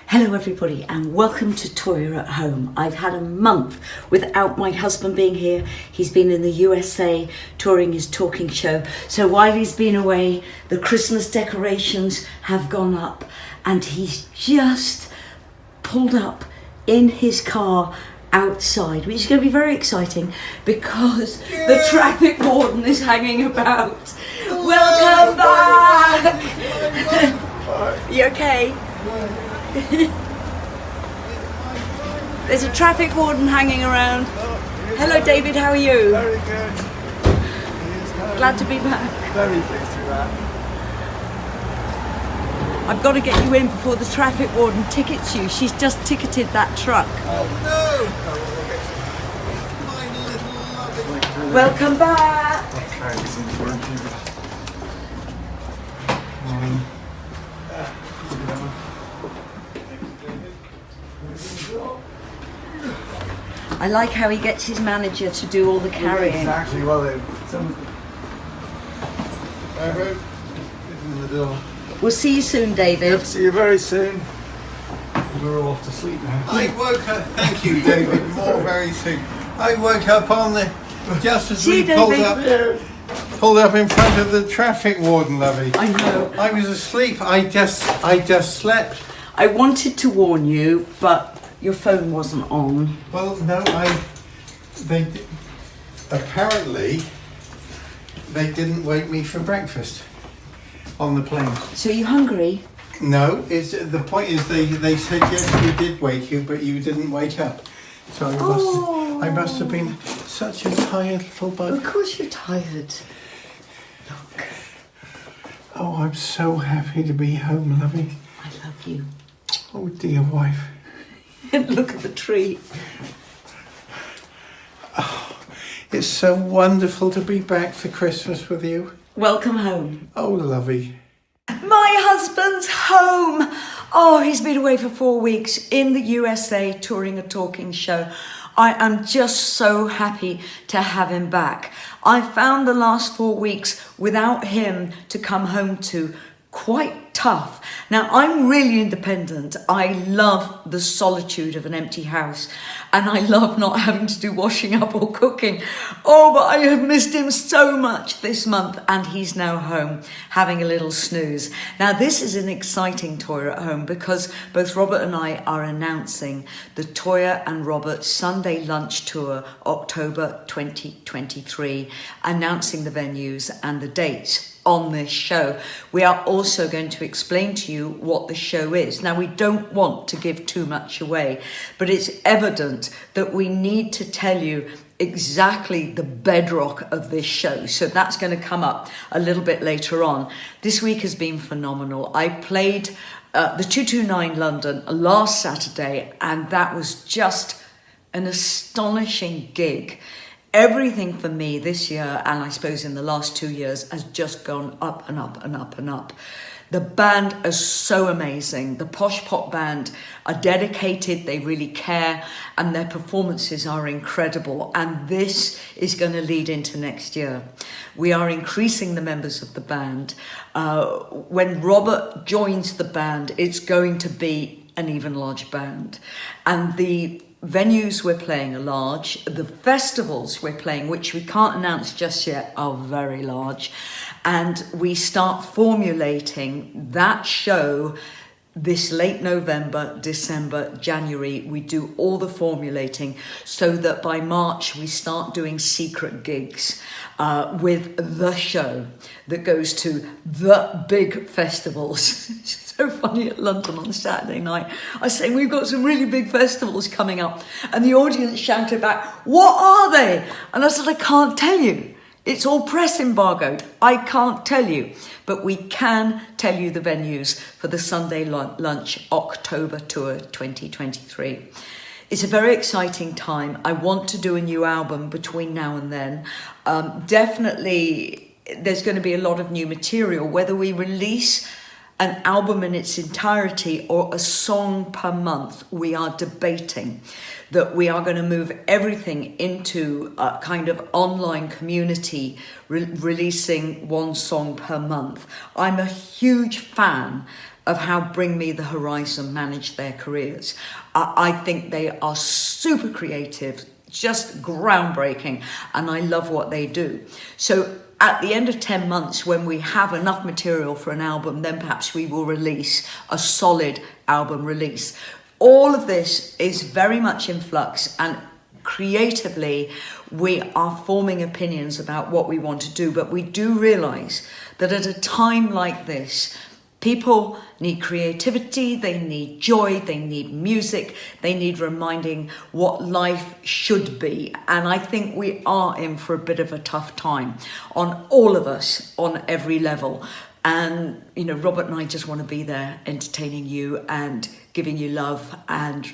Hello everybody and welcome to Toyah at Home. I've had a month without my husband being here. He's been in the USA touring his talking show. So while he's been away, the Christmas decorations have gone up and he's just pulled up in his car outside, which is going to be very exciting because the traffic warden is hanging about. Welcome back! You okay? There's a traffic warden hanging around. Hello David, how are you? Very good. Glad to be back. Very pleased to be back. I've got to get you in before the traffic warden tickets you. She's just ticketed that truck. Oh no! My little lovely. Welcome back. I like how he gets his manager to do all the carrying. Exactly. Well, in the door. We'll see you soon, David. See you very soon. We're all off to sleep now. I woke up. Thank you, David. More very soon. I woke up on the just as we pulled up in front of the traffic warden, lovey. I know. I was asleep. I just slept. I wanted to warn you, but your phone wasn't on. Well, no, apparently they didn't wake me for breakfast on the plane. So are you hungry? No, the point is they said yes, we did wake you, but you didn't wake up. So I must have been such a tired little bug. Of course you're tired. Look. Oh, I'm so happy to be home, lovey. I love you. Oh, dear wife. Look at the tree. Oh, it's so wonderful to be back for Christmas with you. Welcome home. Oh, lovey. My husband's home. Oh, he's been away for 4 weeks in the USA touring a talking show. I am just so happy to have him back. I found the last 4 weeks without him to come home to quite tough. Now, I'm really independent. I love the solitude of an empty house and I love not having to do washing up or cooking. Oh, but I have missed him so much this month and he's now home having a little snooze. Now, this is an exciting Toyah at Home because both Robert and I are announcing the Toyah and Robert Sunday Lunch Tour, October 2023, announcing the venues and the dates on this show. We are also going to explain to you what the show is. Now, we don't want to give too much away, but it's evident that we need to tell you exactly the bedrock of this show. So that's going to come up a little bit later on. This week has been phenomenal. I played the 229 London last Saturday, and that was just an astonishing gig. Everything for me this year, and I suppose in the last 2 years, has just gone up and up and up and up. The band is so amazing. The Posh Pop Band are dedicated, they really care, and their performances are incredible. And this is going to lead into next year. We are increasing the members of the band. When Robert joins the band, it's going to be an even larger band. And the venues we're playing are large. The festivals we're playing, which we can't announce just yet, are very large. And we start formulating that show this late November, December, January. We do all the formulating so that by March we start doing secret gigs with the show that goes to the big festivals. So funny at London on Saturday night. I was saying we've got some really big festivals coming up, and the audience shouted back, "What are they?" And I said, "I can't tell you. It's all press embargoed. I can't tell you, but we can tell you the venues for the Sunday Lunch October Tour 2023. It's a very exciting time. I want to do a new album between now and then. Definitely, there's going to be a lot of new material, whether we release an album in its entirety or a song per month. We are debating that we are going to move everything into a kind of online community, releasing one song per month. I'm a huge fan of how Bring Me the Horizon manage their careers. I think they are super creative, just groundbreaking, and I love what they do. So at the end of 10 months, when we have enough material for an album, then perhaps we will release a solid album release. All of this is very much in flux, and creatively we are forming opinions about what we want to do, but we do realize that at a time like this, people need creativity, they need joy, they need music, they need reminding what life should be. And I think we are in for a bit of a tough time on all of us, on every level. And, you know, Robert and I just want to be there entertaining you and giving you love and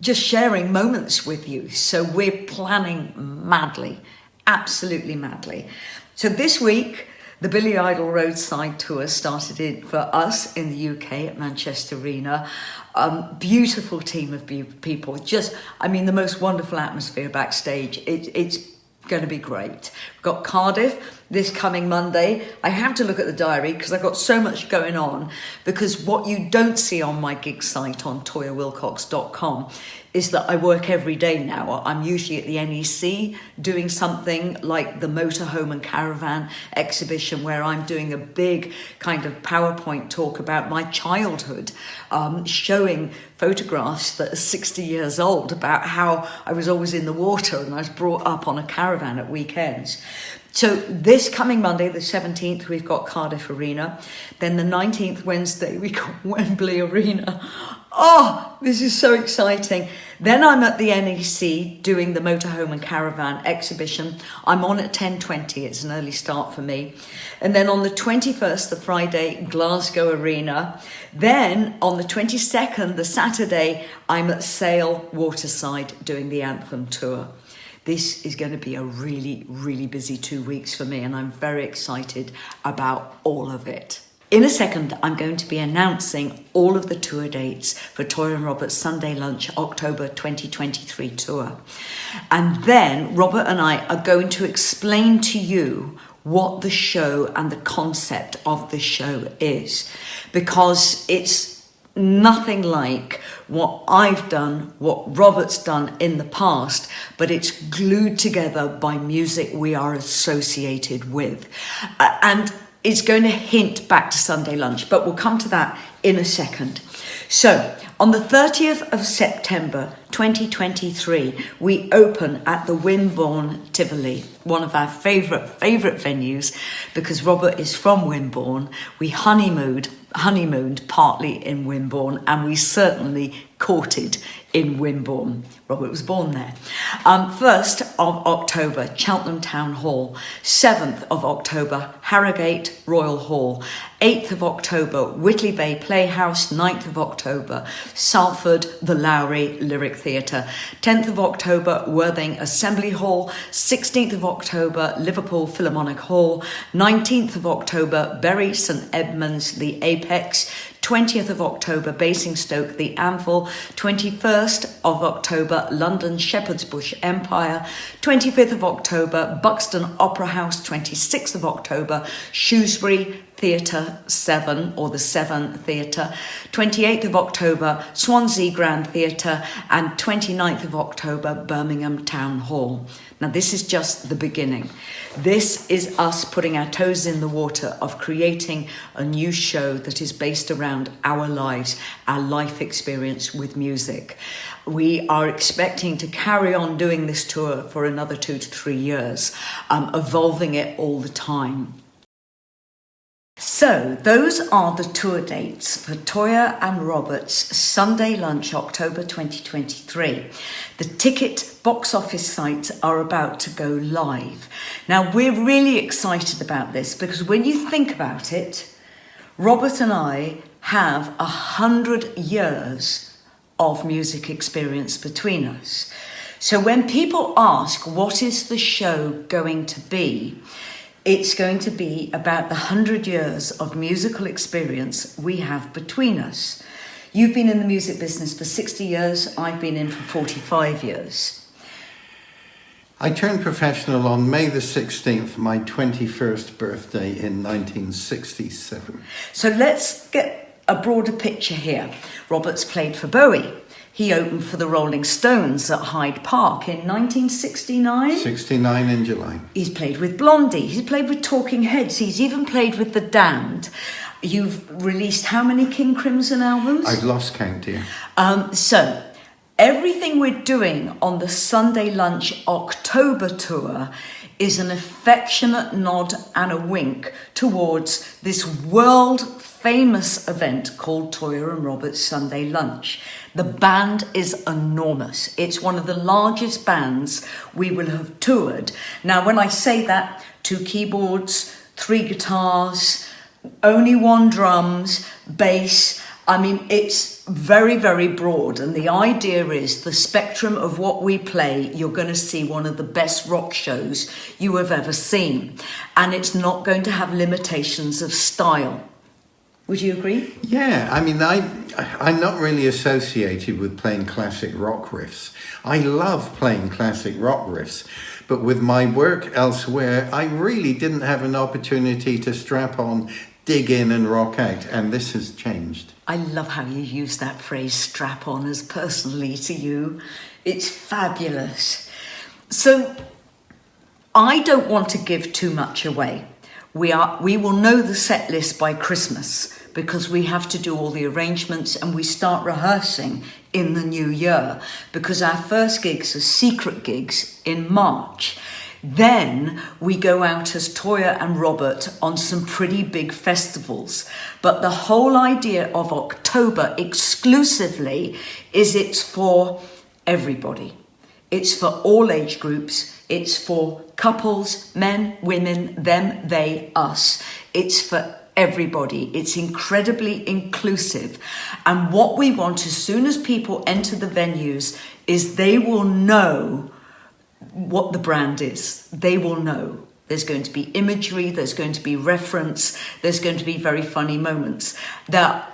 just sharing moments with you. So we're planning madly, absolutely madly. So this week, the Billy Idol Roadside Tour started for us in the UK at Manchester Arena. Beautiful team of people. Just, I mean, the most wonderful atmosphere backstage. It's going to be great. We've got Cardiff this coming Monday. I have to look at the diary because I've got so much going on, because what you don't see on my gig site on toyahwilcox.com is that I work every day now. I'm usually at the NEC doing something like the Motorhome and Caravan exhibition, where I'm doing a big kind of PowerPoint talk about my childhood, showing photographs that are 60 years old about how I was always in the water and I was brought up on a caravan at weekends. So this coming Monday, the 17th, we've got Cardiff Arena. Then the 19th, Wednesday, we've got Wembley Arena. Oh, this is so exciting. Then I'm at the NEC doing the Motorhome and Caravan exhibition. I'm on at 10:20. It's an early start for me. And then on the 21st, the Friday, Glasgow Arena. Then on the 22nd, the Saturday, I'm at Sale Waterside doing the Anthem Tour. This is going to be a really, really busy 2 weeks for me, and I'm very excited about all of it. In a second, I'm going to be announcing all of the tour dates for Toyah and Robert's Sunday Lunch October 2023 tour. And then Robert and I are going to explain to you what the show and the concept of the show is, because it's nothing like what I've done, what Robert's done in the past, but it's glued together by music we are associated with. And it's going to hint back to Sunday Lunch, but we'll come to that in a second. So on the 30th of September 2023, we open at the Wimborne Tivoli, one of our favourite venues, because Robert is from Wimborne. We honeymooned partly in Wimborne, and we certainly courted in Wimborne. Robert was born there. 1st of October, Cheltenham Town Hall. 7th of October, Harrogate Royal Hall. 8th of October, Whitley Bay Playhouse. 9th of October, Salford The Lowry Lyric Theatre. 10th of October, Worthing Assembly Hall. 16th of October, Liverpool Philharmonic Hall. 19th of October, Bury St Edmunds The Apex. 20th of October, Basingstoke The Anvil. 21st of October, London Shepherd's Bush Empire. 25th of October, Buxton Opera House. 26th of October, Shrewsbury Theatre 7, or the 7 Theatre. 28th of October, Swansea Grand Theatre. And 29th of October, Birmingham Town Hall. Now this is just the beginning. This is us putting our toes in the water of creating a new show that is based around our lives, our life experience with music. We are expecting to carry on doing this tour for another 2 to 3 years, evolving it all the time. So those are the tour dates for Toyah and Robert's Sunday Lunch October 2023. The ticket box office sites are about to go live. Now we're really excited about this because when you think about it, Robert and I have 100 years of music experience between us. So when people ask what is the show going to be, it's going to be about the 100 years of musical experience we have between us. You've been in the music business for 60 years, I've been in for 45 years. I turned professional on May the 16th, my 21st birthday in 1967. So let's get a broader picture here. Robert's played for Bowie. He opened for the Rolling Stones at Hyde Park in 1969. 69 in July. He's played with Blondie. He's played with Talking Heads. He's even played with The Damned. You've released how many King Crimson albums? I've lost count, dear. So, everything we're doing on the Sunday Lunch October tour is an affectionate nod and a wink towards this world-famous event called Toyah and Robert Sunday Lunch. The band is enormous. It's one of the largest bands we will have toured. Now, when I say that, 2 keyboards, 3 guitars, only 1 drums, bass, I mean, it's very, very broad. And the idea is the spectrum of what we play, you're going to see one of the best rock shows you have ever seen. And it's not going to have limitations of style. Would you agree? Yeah, I mean, I'm not really associated with playing classic rock riffs. I love playing classic rock riffs, but with my work elsewhere, I really didn't have an opportunity to strap on, dig in and rock out, and this has changed. I love how you use that phrase, strap on, as personally to you. It's fabulous. So I don't want to give too much away. We will know the set list by Christmas because we have to do all the arrangements and we start rehearsing in the new year because our first gigs are secret gigs in March. Then we go out as Toyah and Robert on some pretty big festivals. But the whole idea of October exclusively is it's for everybody. It's for all age groups. It's for couples, men, women, them, they, us. It's for everybody. It's incredibly inclusive. And what we want as soon as people enter the venues is they will know what the brand is. They will know. There's going to be imagery, there's going to be reference, there's going to be very funny moments. That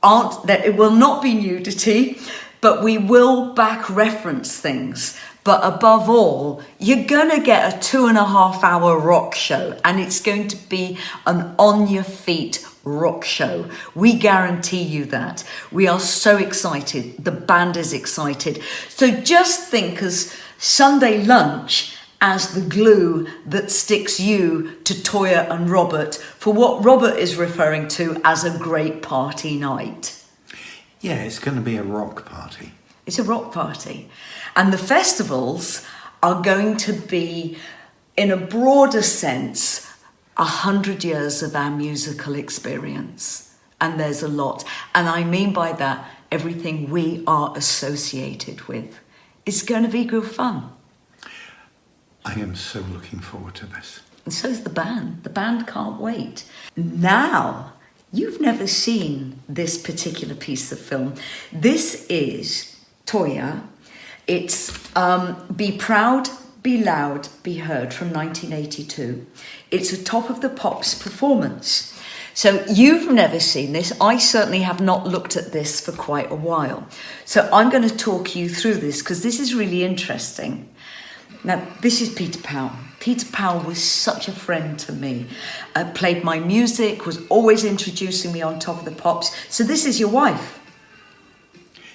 it will not be nudity, but we will back reference things. But above all, you're going to get a 2.5-hour rock show, and it's going to be an on your feet rock show. We guarantee you that. We are so excited. The band is excited. So just think as Sunday Lunch as the glue that sticks you to Toyah and Robert for what Robert is referring to as a great party night. Yeah, it's going to be a rock party. It's a rock party. And the festivals are going to be, in a broader sense, 100 years of our musical experience. And there's a lot. And I mean by that, everything we are associated with. It's going to be good fun. I am so looking forward to this. And so is the band. The band can't wait. Now, you've never seen this particular piece of film. This is Toyah. It's Be Proud, Be Loud, Be Heard from 1982. It's a Top of the Pops performance. So you've never seen this. I certainly have not looked at this for quite a while. So I'm going to talk you through this because this is really interesting. Now, this is Peter Powell. Peter Powell was such a friend to me. Played my music, was always introducing me on Top of the Pops. So this is your wife.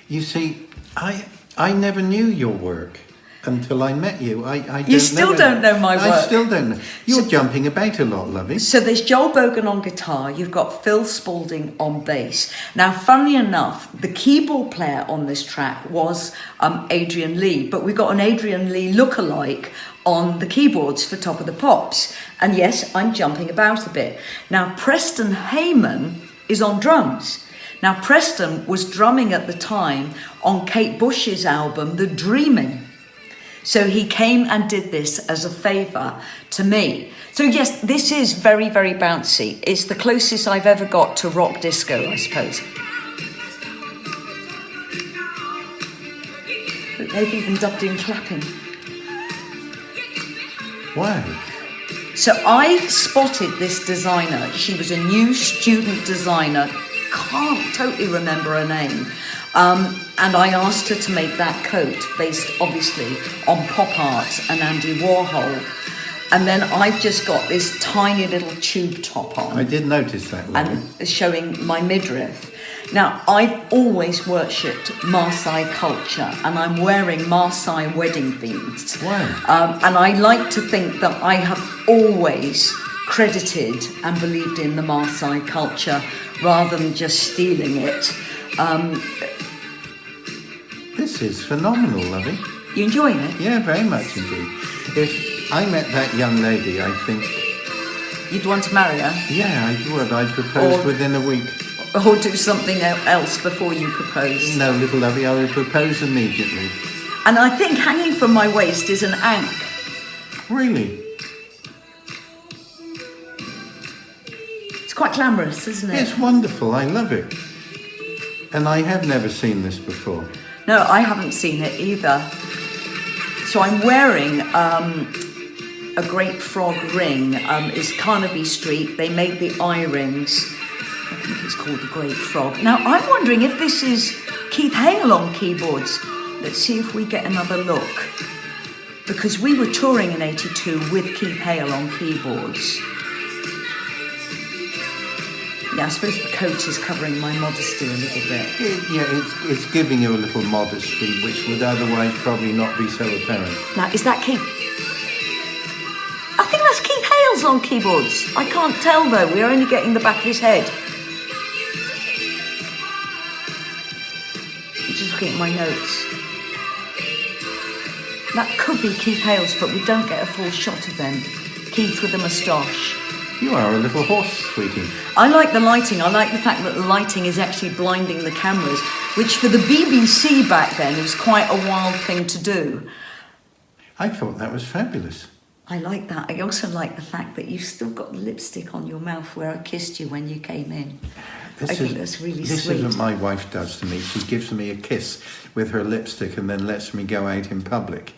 You see, I never knew your work until I met you. You still don't know my work. I still don't know. You're jumping about a lot, lovey. So there's Joel Bogan on guitar. You've got Phil Spalding on bass. Now, funnily enough, the keyboard player on this track was Adrian Lee, but we got an Adrian Lee lookalike on the keyboards for Top of the Pops. And yes, I'm jumping about a bit. Now, Preston Heyman is on drums. Now, Preston was drumming at the time on Kate Bush's album, The Dreaming. So he came and did this as a favour to me. So yes, this is very, very bouncy. It's the closest I've ever got to rock disco, I suppose. Look, they've even dubbed in clapping. Wow. So I spotted this designer. She was a new student designer. Can't totally remember her name. And I asked her to make that coat based obviously on pop art and Andy Warhol. And then I've just got this tiny little tube top on. I did notice that, Lovey. And showing my midriff. Now, I've always worshipped Maasai culture, and I'm wearing Maasai wedding beads. Wow. And I like to think that I have always credited and believed in the Maasai culture rather than just stealing it. This is phenomenal, Lovey. You enjoying it? Yeah, very much indeed. If I met that young lady, I think... You'd want to marry her? Yeah, I would. I'd propose within a week. Or do something else before you propose? No, little Lovey, I would propose immediately. And I think hanging from my waist is an ankh. Really? It's quite glamorous, isn't it? It's wonderful. I love it. And I have never seen this before. No, I haven't seen it either. So I'm wearing a Great Frog ring. It's Carnaby Street. They made the eye rings. I think it's called the Great Frog. Now, I'm wondering if this is Keith Hale on keyboards. Let's see if we get another look. Because we were touring in '82 with Keith Hale on keyboards. Yeah, I suppose the coat is covering my modesty a little bit. It's giving you a little modesty, which would otherwise probably not be so apparent. Now, is that Keith? I think that's Keith Hale's on keyboards. I can't tell though, we're only getting the back of his head. I'm just looking at my notes. That could be Keith Hale's, but we don't get a full shot of them. Keith with a moustache. You are a little horse, sweetie. I like the lighting. I like the fact that the lighting is actually blinding the cameras, which for the BBC back then was quite a wild thing to do. I thought that was fabulous. I like that. I also like the fact that you've still got lipstick on your mouth where I kissed you when you came in. I think that's really sweet. This is what my wife does to me. She gives me a kiss with her lipstick and then lets me go out in public.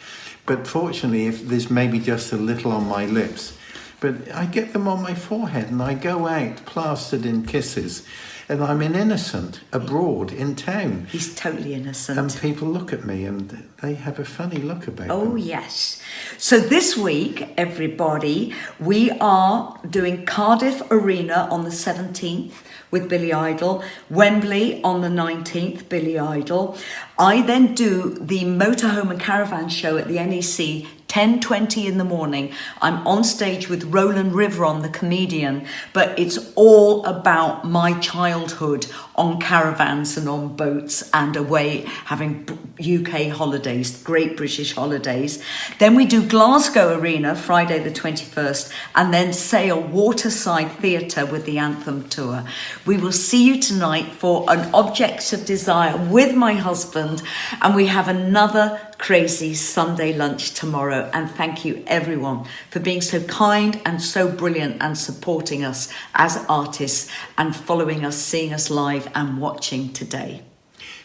But fortunately, if there's maybe just a little on my lips, but I get them on my forehead and I go out plastered in kisses and I'm an innocent abroad in town. He's totally innocent. And people look at me and they have a funny look about them. Oh, yes. So this week, everybody, we are doing Cardiff Arena on the 17th with Billy Idol, Wembley on the 19th, Billy Idol. I then do the motorhome and caravan show at the NEC 10:20 in the morning. I'm on stage with Roland Riveron, the comedian, but it's all about my childhood on caravans and on boats and away having UK holidays, great British holidays. Then we do Glasgow Arena, Friday the 21st, and then Sale Waterside Theatre with the Anthem Tour. We will see you tonight for an Objects of Desire with my husband, and we have another crazy Sunday lunch tomorrow. And thank you everyone for being so kind and so brilliant and supporting us as artists and following us, seeing us live and watching today.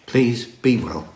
Please be well.